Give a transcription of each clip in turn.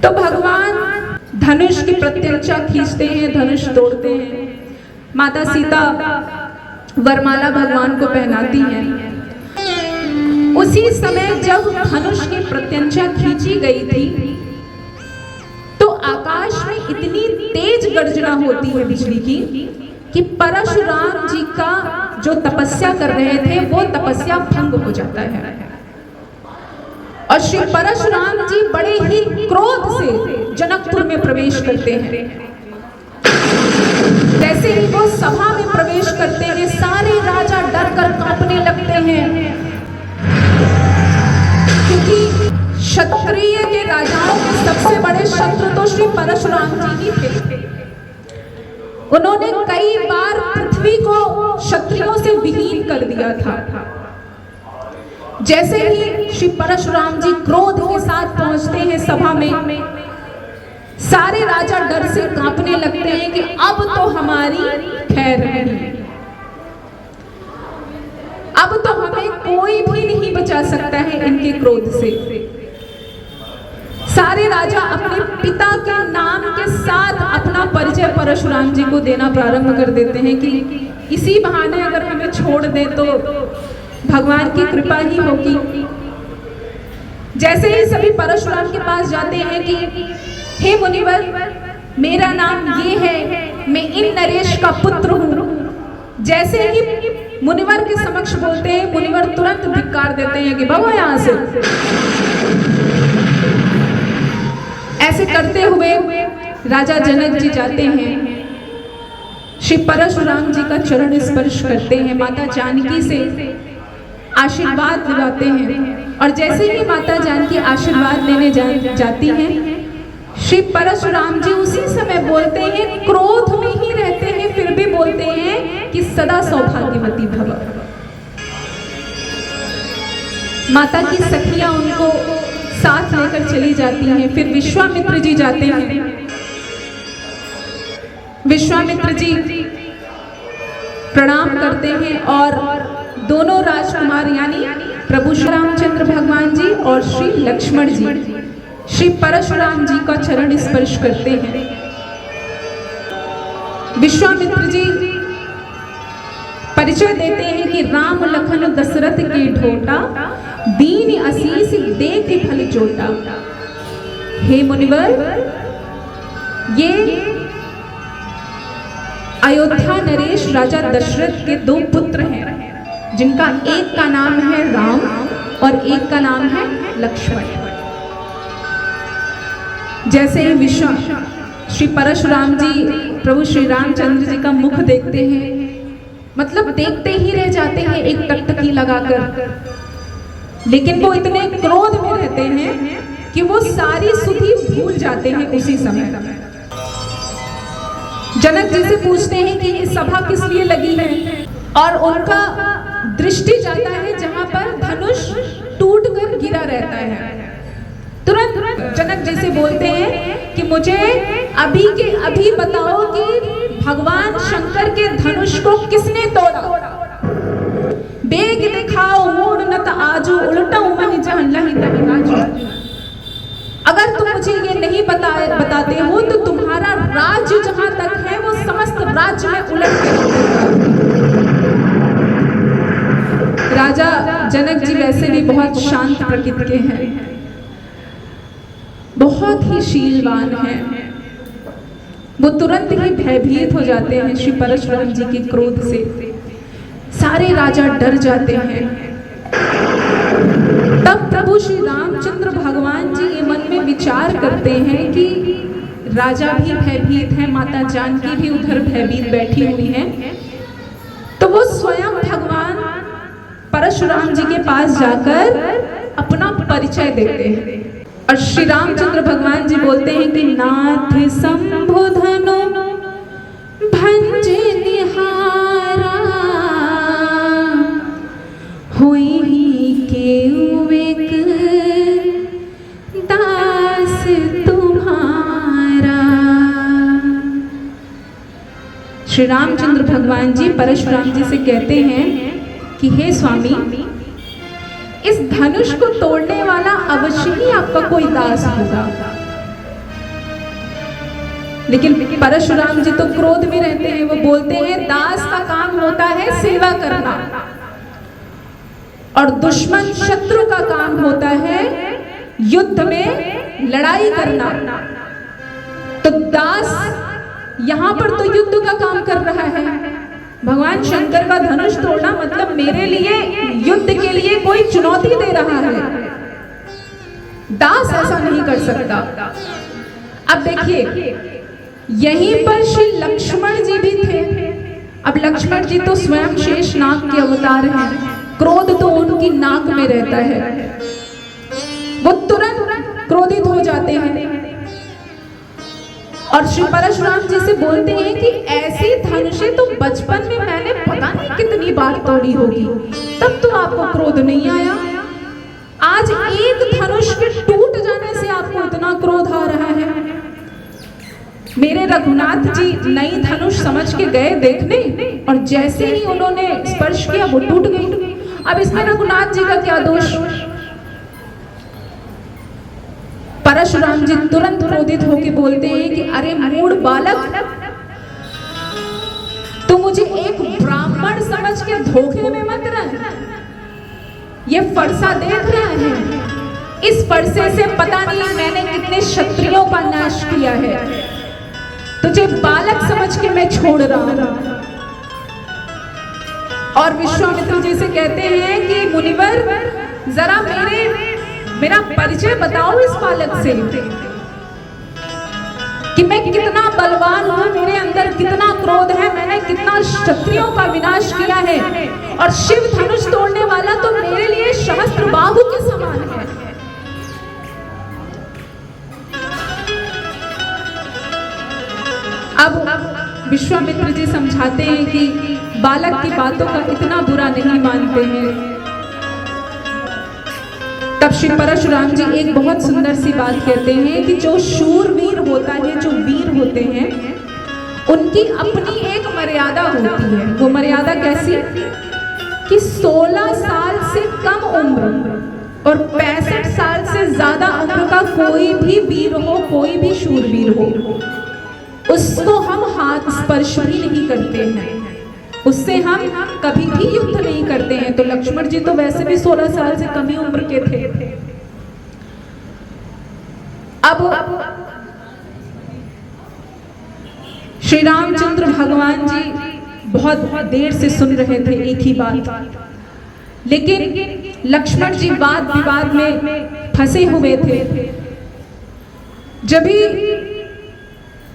तो भगवान धनुष की प्रत्यंचा खींचते हैं, धनुष तोड़ते हैं। माता सीता वरमाला भगवान को पहनाती हैं। उसी समय जब धनुष की प्रत्यंचा खींची गई थी तो आकाश में इतनी तेज गर्जना होती है बिजली की कि परशुराम जी का जो तपस्या कर रहे थे वो तपस्या भंग हो जाता है और श्री परशुराम जी बड़े ही क्रोध से जनकपुर में प्रवेश करते हैं। जैसे ही वो सभा में प्रवेश करते हैं सारे राजा डर कर कांपने लगते हैं, क्योंकि क्षत्रिय के राजाओं के सबसे बड़े शत्रु तो श्री परशुराम जी ही थे। उन्होंने कई बार पृथ्वी को क्षत्रियों से विलीन कर दिया था। जैसे ही श्री परशुराम जी क्रोध के साथ पहुंचते हैं सभा में, सारे राजा डर से कांपने लगते हैं कि अब तो हमारी खैर नहीं, अब तो हमें कोई भी नहीं बचा सकता है इनके क्रोध से। सारे राजा अपने पिता के नाम के साथ अपना परिचय परशुराम जी को देना प्रारंभ कर देते हैं कि इसी बहाने अगर हमें छोड़ दे तो भगवान की कृपा ही होगी। जैसे ही सभी परशुराम के पास जाते हैं कि हे मुनिवर, मेरा नाम ये है, मैं इन नरेश का पुत्र हूँ। जैसे ही मुनिवर के समक्ष बोलते हैं, मुनिवर तुरंत धिक्कार देते हैं कि भगो यहाँ से। ऐसे करते हुए राजा जनक जी जाते हैं, श्री परशुराम जी का चरण स्पर्श करते हैं, माता जानकी से आशीर्वाद दिलाते हैं। और जैसे ही माता जानकी आशीर्वाद लेने जाती हैं, श्री परशुराम जी उसी समय बोलते हैं, क्रोध में ही रहते हैं फिर भी बोलते हैं कि सदा सौभाग्यवती भव। माता की सखियां उनको साथ लेकर चली जाती हैं। फिर विश्वामित्र जी जाते हैं। विश्वामित्र जी प्रणाम करते हैं और दोनों राजकुमार यानी प्रभु श्री रामचंद्र भगवान जी और श्री लक्ष्मण जी श्री परशुराम जी का चरण स्पर्श करते हैं। विश्वामित्र जी परिचय देते हैं कि राम लखन दशरथ के ढोटा, दीन आशीष देख फल जोटा। हे मुनिवर, ये अयोध्या नरेश राजा दशरथ के दो पुत्र हैं, जिनका एक का नाम है राम और एक का नाम है लक्ष्मण। जैसे ही श्री परशुराम जी प्रभु श्री रामचंद्र जी का मुख देखते हैं, मतलब देखते ही रह जाते हैं एक टकटकी लगाकर। लेकिन वो इतने क्रोध में रहते हैं कि वो सारी सुधि भूल जाते हैं उसी समय। जनक जी से पूछते हैं कि ये सभा किस लिए लगी है, और उनका दृष्टि जाता है जहां पर धनुष टूटकर गिरा रहता है। तुरंत जनक जी से बोलते हैं कि मुझे अभी के अभी बताओ कि भगवान शंकर के धनुष को किसने तोड़ा। बेग दिखाओ मूड नत आजू, उल्टा उमहि जहन लहि तहि राजू। अगर तुम मुझे ये नहीं बताते हो तो तुम्हारा राज्य जहां तक है वो समस्त राज्य में उलट के। राजा जनक जी वैसे भी बहुत शांत प्रकृति के हैं, बहुत ही शीलवान हैं। वो तुरंत ही भयभीत हो जाते हैं श्री परशुराम जी के क्रोध से। सारे राजा डर जाते हैं। तब प्रभु श्री रामचंद्र भगवान जी ये मन में विचार करते हैं कि राजा भी भयभीत है, माता जानकी भी उधर भयभीत बैठी हुई है, तो वो स्वयं भगवान परशुराम जी के पास जाकर अपना परिचय देते हैं। और श्री रामचंद्र भगवान जी बोलते हैं कि नाथ शंभु धनु भंजे निहारा, हुई ही केउ एक दास तुम्हारा। श्री रामचंद्र भगवान जी परशुराम जी से कहते हैं कि हे स्वामी, इस धनुष को तोड़ने वाला अवश्य ही आपका कोई दास होगा। लेकिन परशुराम जी तो क्रोध में रहते हैं। वो बोलते हैं दास का काम होता है सेवा करना और दुश्मन शत्रु का काम होता है युद्ध में लड़ाई करना। तो दास यहां पर तो युद्ध का काम कर रहा है। भगवान शंकर का धनुष तोड़ना मतलब मेरे लिए युद्ध के लिए कोई चुनौती दे रहा है। दास ऐसा नहीं कर सकता। अब देखिए यहीं पर श्री लक्ष्मण जी भी थे। अब लक्ष्मण जी तो स्वयं शेष नाग के अवतार हैं। क्रोध तो उनकी नाक में रहता है, वो तुरंत क्रोधित हो जाते हैं और श्री परशुराम जी से बोलते हैं कि ऐसी धनुषें तो बचपन में मैंने पता नहीं कितनी बार तोड़ी होगी, तब तो आपको क्रोध नहीं आया। आज एक धनुष के टूट जाने से आपको इतना क्रोध आ रहा है। मेरे रघुनाथ जी नई धनुष समझ के गए देखने और जैसे ही उन्होंने स्पर्श किया वो टूट गई। अब इसमें रघुनाथ जी का क्या दोष? परशुराम जी तुरंत क्रोधित होकर बोलते हैं कि अरे मूढ़ बालक, तू मुझे एक ब्राह्मण समझ के धोखे में मत रह। ये फरसा देख रहा है, इस फरसे से पता नहीं मैंने कितने क्षत्रियों का नाश किया है। तुझे बालक समझ के मैं छोड़ रहा हूं। और विश्वामित्र जी से कहते हैं कि मुनिवर जरा मेरा परिचय बताओ इस बालक से कि मैं कितना बलवान हूं, मेरे अंदर कितना क्रोध है, मैंने कितना क्षत्रियों का विनाश किया है और शिव धनुष तोड़ने वाला तो मेरे लिए सहस्त्रबाहु के समान है। अब विश्वामित्र जी समझाते हैं कि बालक की बातों का इतना बुरा नहीं मानते हैं। तब श्री परशुराम जी एक बहुत सुंदर सी बात कहते हैं कि जो शूरवीर होता है, जो वीर होते हैं, उनकी अपनी एक मर्यादा होती है। वो मर्यादा कैसी? कि 16 साल से कम उम्र और 65 साल से ज्यादा उम्र का कोई भी वीर हो, कोई भी शूरवीर हो, उसको हम हाथ स्पर्श भी नहीं करते हैं, उससे हम कभी भी युद्ध नहीं करते हैं। तो लक्ष्मण जी तो वैसे भी 16 साल से कम ही उम्र के थे। अब श्री रामचंद्र भगवान जी बहुत देर से सुन रहे थे एक ही बात, लेकिन लक्ष्मण जी वाद विवाद में फंसे हुए थे। जब भी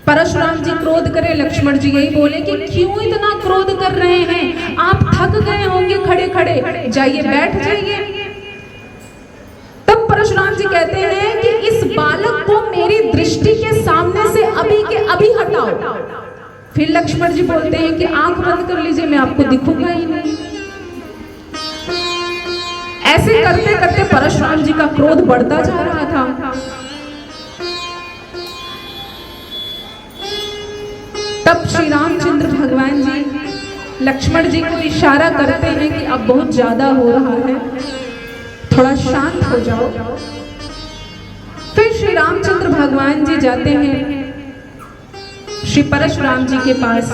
परशुराम जी क्रोध करे, लक्ष्मण जी यही बोले कि क्यों इतना क्रोध कर रहे हैं, आप थक गए होंगे खड़े खड़े, जाइए बैठ जाइए। तब परशुराम जी कहते हैं कि इस बालक को मेरी दृष्टि के सामने से अभी के अभी हटाओ। फिर लक्ष्मण जी बोलते हैं कि आंख बंद कर लीजिए, मैं आपको दिखूंगा ही नहीं। ऐसे करते करते परशुराम जी का क्रोध बढ़ता जा रहा था। तब श्री रामचंद्र भगवान जी लक्ष्मण जी को इशारा करते हैं कि अब बहुत ज्यादा हो रहा है, थोड़ा शांत हो जाओ। फिर श्री रामचंद्र भगवान जी जाते हैं श्री परशुराम जी के पास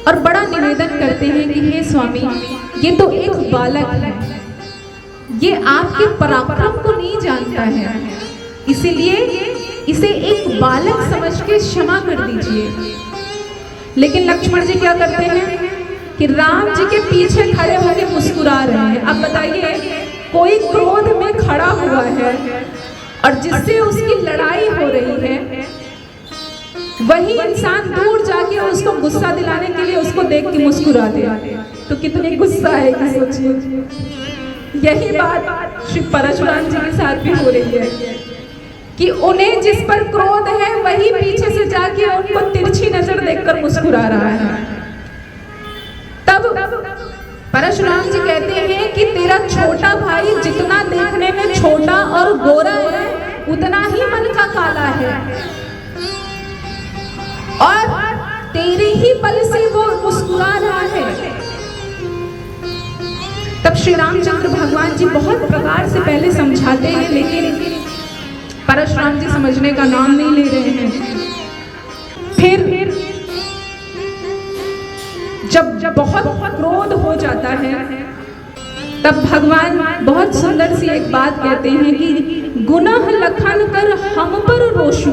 और बड़ा निवेदन करते हैं कि हे स्वामी, ये तो एक बालक है, ये आपके पराक्रम को नहीं जानता है, इसीलिए इसे एक बालक समझ के क्षमा कर दीजिए। लेकिन लक्ष्मण जी क्या करते हैं कि राम जी के पीछे खड़े होकर मुस्कुरा रहे हैं। अब बताइए, कोई क्रोध में खड़ा हुआ है और जिससे उसकी लड़ाई हो रही है, वही इंसान दूर जाके उसको गुस्सा दिलाने के लिए उसको देख के मुस्कुरा दे, तो कितनी गुस्सा आएगी सोचिए। यही बात श्री परशुराम जी के साथ भी हो रही है कि उन्हें जिस पर क्रोध है वही पीछे से जाके उनको तिरछी नजर देखकर मुस्कुरा रहा है। तब परशुराम जी कहते हैं कि तेरा छोटा भाई जितना देखने में छोटा और गोरा है, उतना ही मन का काला है, और तेरे ही बल से वो मुस्कुरा रहा है। तब श्री रामचंद्र भगवान जी बहुत प्रकार से पहले समझाते हैं, लेकिन परशुराम जी समझने का नाम नहीं ले रहे हैं। जब बहुत क्रोध हो जाता है तब भगवान बहुत सुंदर सी एक बात कहते हैं कि गुनाह लखन कर हम पर रोशु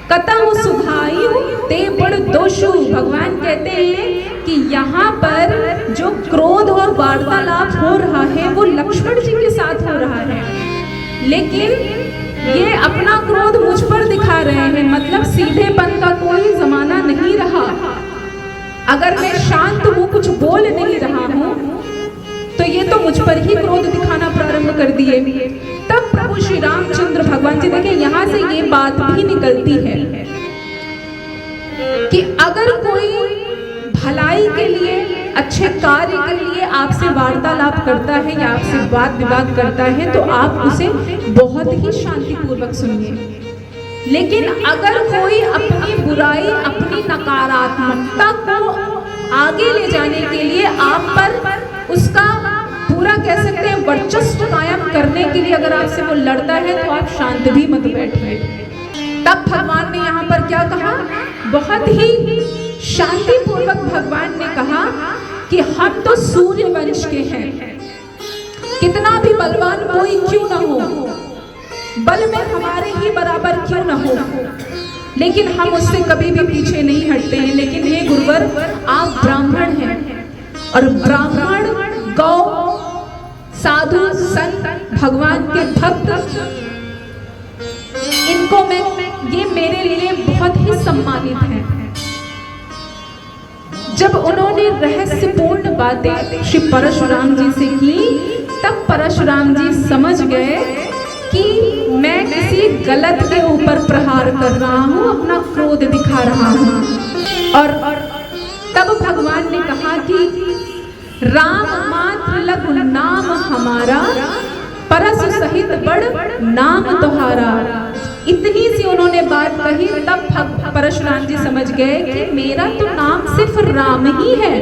कतहु सुधाई ते बड़ दोषु। भगवान कहते हैं कि यहाँ पर जो क्रोध और वार्तालाप हो रहा है वो लक्ष्मण जी के साथ हो रहा है, लेकिन ये अपना क्रोध मुझ पर दिखा रहे हैं, मतलब सीधेपन का कोई जमाना नहीं रहा। अगर मैं शांत हूँ, कुछ बोल नहीं रहा हूँ, तो ये तो मुझ पर ही क्रोध दिखाना प्रारंभ कर दिए। तब प्रभु श्री रामचंद्र भगवान जी देखें, यहाँ से ये बात भी निकलती है कि अगर कोई भलाई के लिए, अच्छे कार्य के लिए आपसे वार्तालाप करता है या आपसे वाद विवाद करता है तो आप उसे बहुत ही शांतिपूर्वक सुनिए। लेकिन अगर कोई अपनी बुराई, अपनी नकारात्मकता को आगे ले जाने के लिए आप पर उसका पूरा कह सकते हैं वर्चस्व कायम करने के लिए अगर आपसे वो लड़ता है तो आप शांत भी मत बैठिए। तब भगवान ने यहाँ पर क्या कहा, बहुत ही शांतिपूर्वक भगवान ने कहा कि हम तो सूर्य वंश के हैं, कितना भी बलवान कोई क्यों ना हो, बल में हमारे ही बराबर क्यों ना हो, लेकिन हम उससे कभी भी पीछे नहीं हटते हैं। लेकिन हे गुरुवर, आप ब्राह्मण हैं और ब्राह्मण, गौ, साधु, संत, भगवान के भक्त, इनको मैं, ये मेरे लिए बहुत ही सम्मानित है। जब उन्होंने रहस्यपूर्ण बातें श्री परशुराम जी से की, तब परशुराम जी समझ गए कि मैं किसी गलत के ऊपर प्रहार कर रहा हूँ, अपना क्रोध दिखा रहा हूँ। और तब भगवान ने कहा कि राम मात्र लघु नाम हमारा, परसु सहित बड़ नाम तुम्हारा। इतनी सी उन्होंने बात कही, तब परशुराम जी समझ गए कि मेरा तो नाम सिर्फ राम ही है,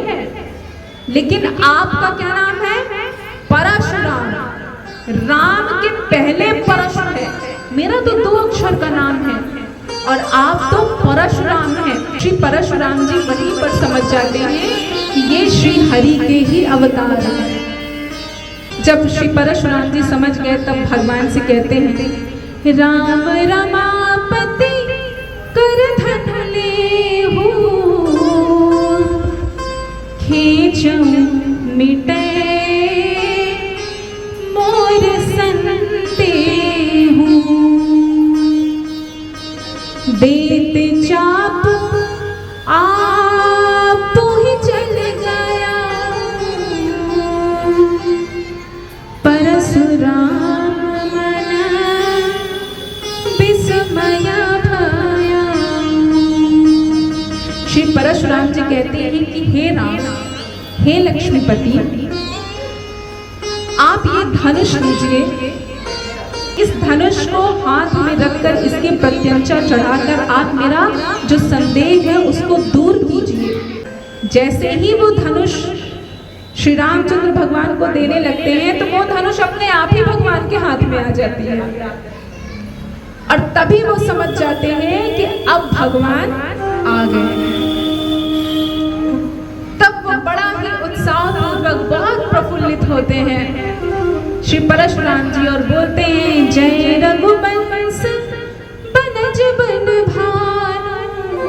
लेकिन आपका क्या नाम है, परशुराम। राम के पहले परशु है, मेरा तो 2 अक्षर का नाम है और आप तो परशुराम हैं। श्री परशुराम जी वहीं पर समझ जाते हैं कि ये श्री हरि के ही अवतार हैं। जब श्री परशुराम जी समझ गए तब भगवान से कहते हैं, राम रमापति कर धन लेहु, खींचऊ मिटे मोर संदेहु, बेत चाप आप ही चल गया, परशुराम मन विस्मय भया। श्री परशुराम जी कहते हैं कि हे राम, हे लक्ष्मीपति, आप ये धनुष लीजिए, इस धनुष को हाथ में रखकर इसके प्रत्यंचा चढ़ाकर आप मेरा जो संदेह है उसको दूर कीजिए। जैसे ही वो धनुष श्री रामचंद्र भगवान को देने लगते हैं तो वो धनुष अपने आप ही भगवान के हाथ में आ जाती है और तभी वो समझ जाते हैं कि अब भगवान आ गए। तब वो बड़ा ही उत्साहपूर्वक बहुत प्रफुल्लित होते हैं श्री परशुराम जी और बोलते हैं, जय रघुवंश बनज बन भानु,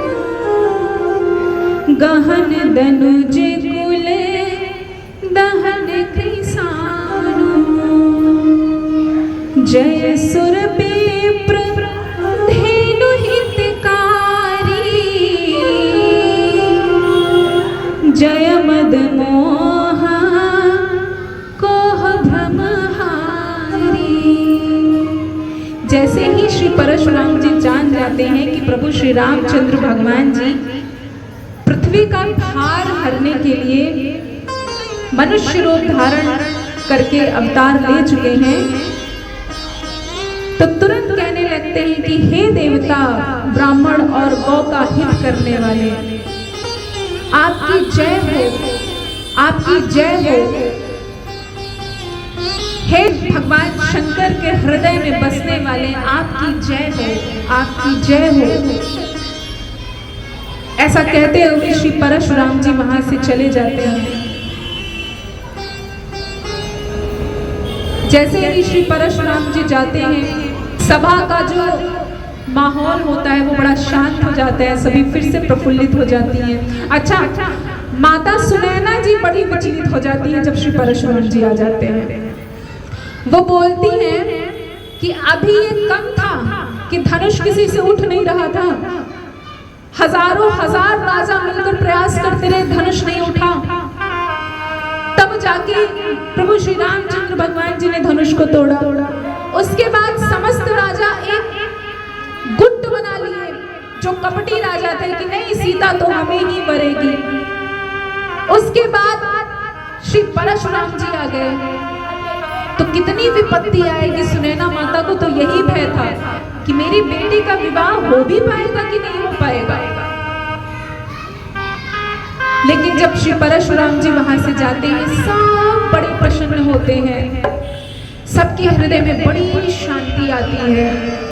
गहन दनुज कुल दहन कृसानु, जय सुर विप्र धेनु हितकारी, जय मद मोहा कोह भ्रमहारी। जैसे ही श्री परशुराम जी जान जाते हैं कि प्रभु श्री रामचंद्र भगवान जी पृथ्वी का भार हरने के लिए मनुष्य रूप धारण करके अवतार ले चुके हैं, तो तुरंत कहने लगते हैं कि हे देवता, ब्राह्मण और गौ का हित करने वाले, आपकी जय हो, आपकी जय हो। हे भगवान शंकर के हृदय में बसने वाले, आपकी जय हो, आपकी जय हो। ऐसा कहते हुए श्री परशुराम जी वहां से चले जाते हैं। जैसे ही श्री परशुराम जी जाते हैं, सभा का जो माहौल होता है वो बड़ा शांत हो जाता है, सभी फिर से प्रफुल्लित हो जाती हैं। अच्छा, माता सुनैना जी बड़ी विचलित हो जाती है जब श्री परशुराम जी आ जाते हैं। वो बोलती हैं कि अभी ये कम था कि धनुष किसी से उठ नहीं रहा था, हजारों हजार राजा मिलकर प्रयास करते रहे, धनुष नहीं उठा। तब जाके प्रभु श्री रामचंद्र भगवान जी ने धनुष को तोड़ा। उसके बाद समस्त राजा एक गुट बना लिए, जो कपटी राजा थे कि नहीं, सीता तो हमें ही वरेगी। उसके बाद श्री परशुराम जी आ गए तो कितनी विपत्ति आएगी। सुनैना माता को तो यही भय था कि मेरी बेटी का विवाह हो भी पाएगा कि नहीं हो पाएगा। लेकिन जब श्री परशुराम जी वहां से जाते हैं, सब बड़े प्रसन्न होते हैं, सबके हृदय में बड़ी शांति आती है।